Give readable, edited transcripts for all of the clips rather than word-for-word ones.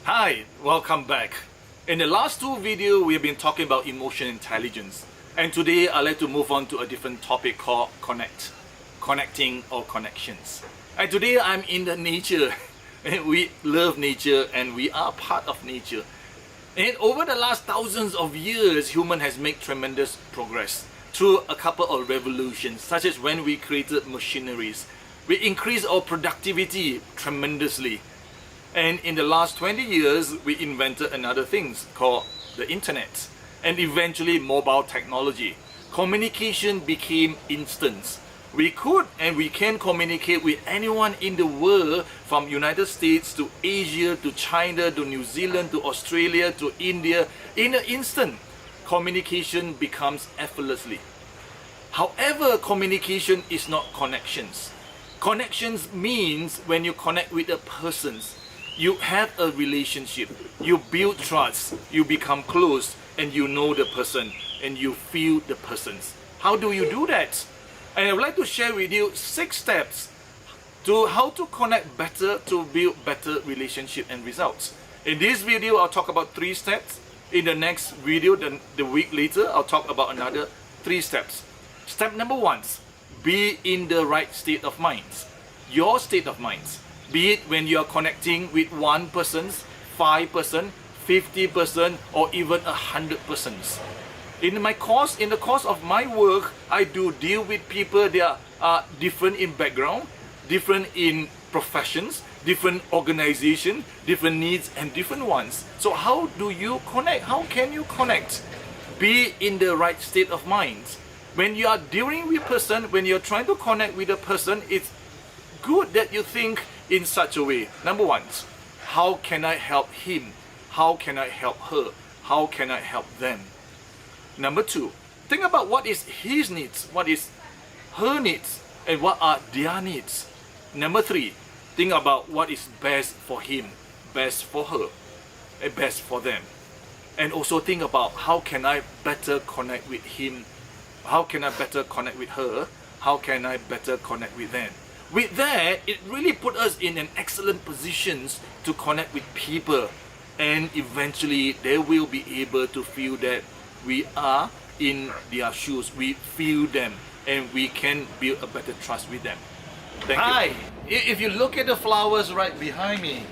Hi, welcome back. In the last two videos, we have been talking about emotion intelligence. And today, I'd like to move on to a different topic called connecting or connections. And today, I'm in the nature. And we love nature and we are part of nature. And over the last thousands of years, human has made tremendous progress through a couple of revolutions, such as when we created machineries. We increased our productivity tremendously. And in the last 20 years, we invented another thing called the internet and eventually mobile technology. Communication became instant. We could and we can communicate with anyone in the world, from United States to Asia to China to New Zealand to Australia to India. In an instant, communication becomes effortlessly. However, communication is not connections. Connections means when you connect with a person, you have a relationship, you build trust, you become close, and you know the person, and you feel the person. How do you do that? And I would like to share with you 6 steps to how to connect better to build better relationship and results. In this video, I'll talk about 3 steps. In the next video, the week later, I'll talk about another 3 steps. Step number 1, be in the right state of mind. Your state of mind. Be it when you are connecting with 1 person, 5 person, 50 person, or even 100 persons. In the course of my work, I do deal with people that are different in background, different in professions, different organization, different needs, and different ones. So how do you connect? How can you connect? Be in the right state of mind. When you are dealing with a person, when you're trying to connect with a person, it's good that you think in such a way. Number 1, how can I help him? How can I help her? How can I help them? Number 2, think about what is his needs, what is her needs, and what are their needs. Number 3, think about what is best for him, best for her, and best for them. And also think about how can I better connect with him, how can I better connect with her, how can I better connect with them. With that, it really put us in an excellent position to connect with people, and eventually they will be able to feel that we are in their shoes, we feel them, and we can build a better trust with them. Thank you. Hi, if you look at the flowers right behind me,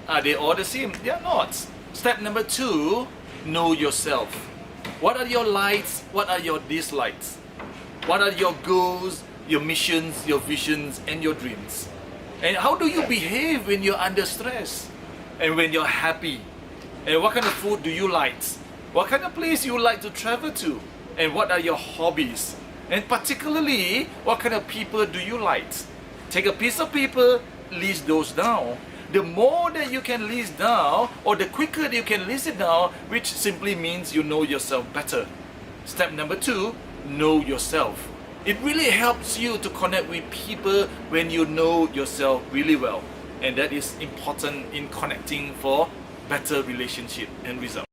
are they all the same? They are not. Step number 2, know yourself. What are your likes? What are your dislikes? What are your goals, your missions, your visions, and your dreams? And how do you behave when you're under stress and when you're happy? And what kind of food do you like? What kind of place you like to travel to? And what are your hobbies? And particularly, what kind of people do you like? Take a piece of paper, list those down. The more that you can list down, or the quicker that you can list it down, which simply means you know yourself better. Step number 2, know yourself. It really helps you to connect with people when you know yourself really well. And that is important in connecting for better relationship and results.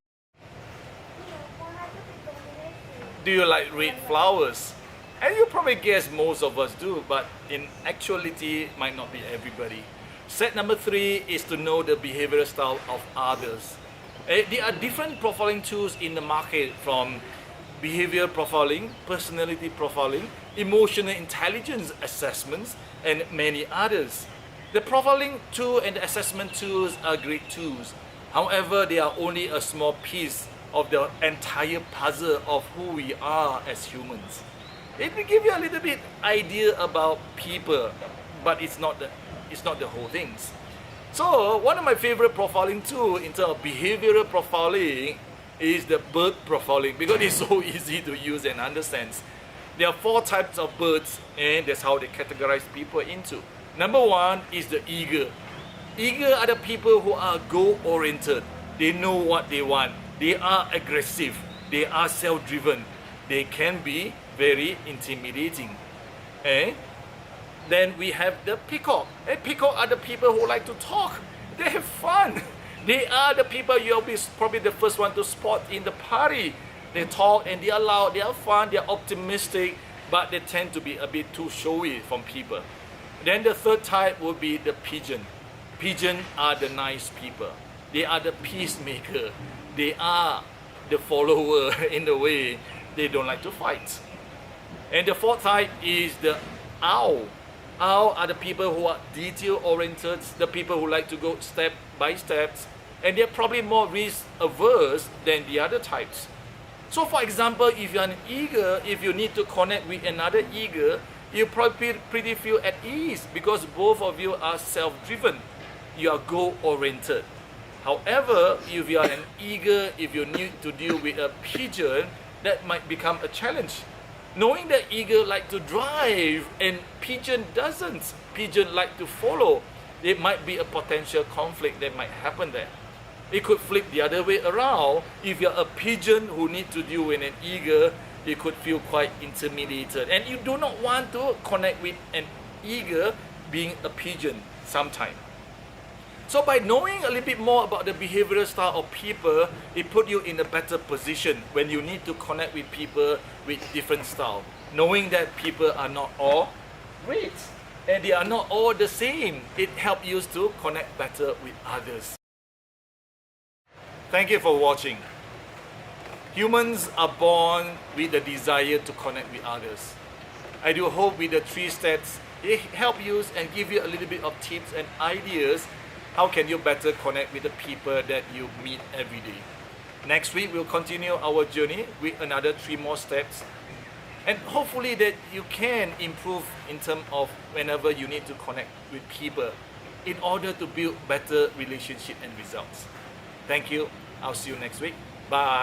Do you like red flowers? And you probably guess most of us do, but in actuality, might not be everybody. Step number 3 is to know the behavioral style of others. There are different profiling tools in the market, from behavior profiling, personality profiling, emotional intelligence assessments, and many others. The profiling tool and the assessment tools are great tools. However, they are only a small piece of the entire puzzle of who we are as humans. It will give you a little bit idea about people, but it's not the whole thing. So one of my favorite profiling tools in terms of behavioral profiling is the bird profiling, because it's so easy to use and understand. There are 4 types of birds, and that's how they categorize people into. Number 1 is the eagle. Eagle are the people who are goal-oriented. They know what they want. They are aggressive. They are self-driven. They can be very intimidating. Then we have the peacock. Peacock are the people who like to talk. They have fun. They are the people you'll be probably the first one to spot in the party. They talk and they are loud, they are fun, they are optimistic, but they tend to be a bit too showy from people. Then the third type would be the pigeon. Pigeons are the nice people. They are the peacemaker. They are the follower in the way. They don't like to fight. And the fourth type is the owl. Owl are the people who are detail oriented, the people who like to go step by steps, and they're probably more risk averse than the other types. So for example, if you're an eagle, if you need to connect with another eagle, you probably pretty feel at ease because both of you are self-driven. You are goal-oriented. However, if you are an eagle, if you need to deal with a pigeon, that might become a challenge. Knowing that eagle like to drive and pigeon doesn't, pigeon like to follow, there might be a potential conflict that might happen there. It could flip the other way around. If you're a pigeon who need to deal with an eagle, you could feel quite intimidated. And you do not want to connect with an eagle being a pigeon sometime. So by knowing a little bit more about the behavioral style of people, it put you in a better position when you need to connect with people with different style. Knowing that people are not all great and they are not all the same, it helps you to connect better with others. Thank you for watching. Humans are born with the desire to connect with others. I do hope with the 3 steps, it help you and give you a little bit of tips and ideas. How can you better connect with the people that you meet every day? Next week, we'll continue our journey with another 3 more steps. And hopefully that you can improve in terms of whenever you need to connect with people in order to build better relationship and results. Thank you. I'll see you next week. Bye.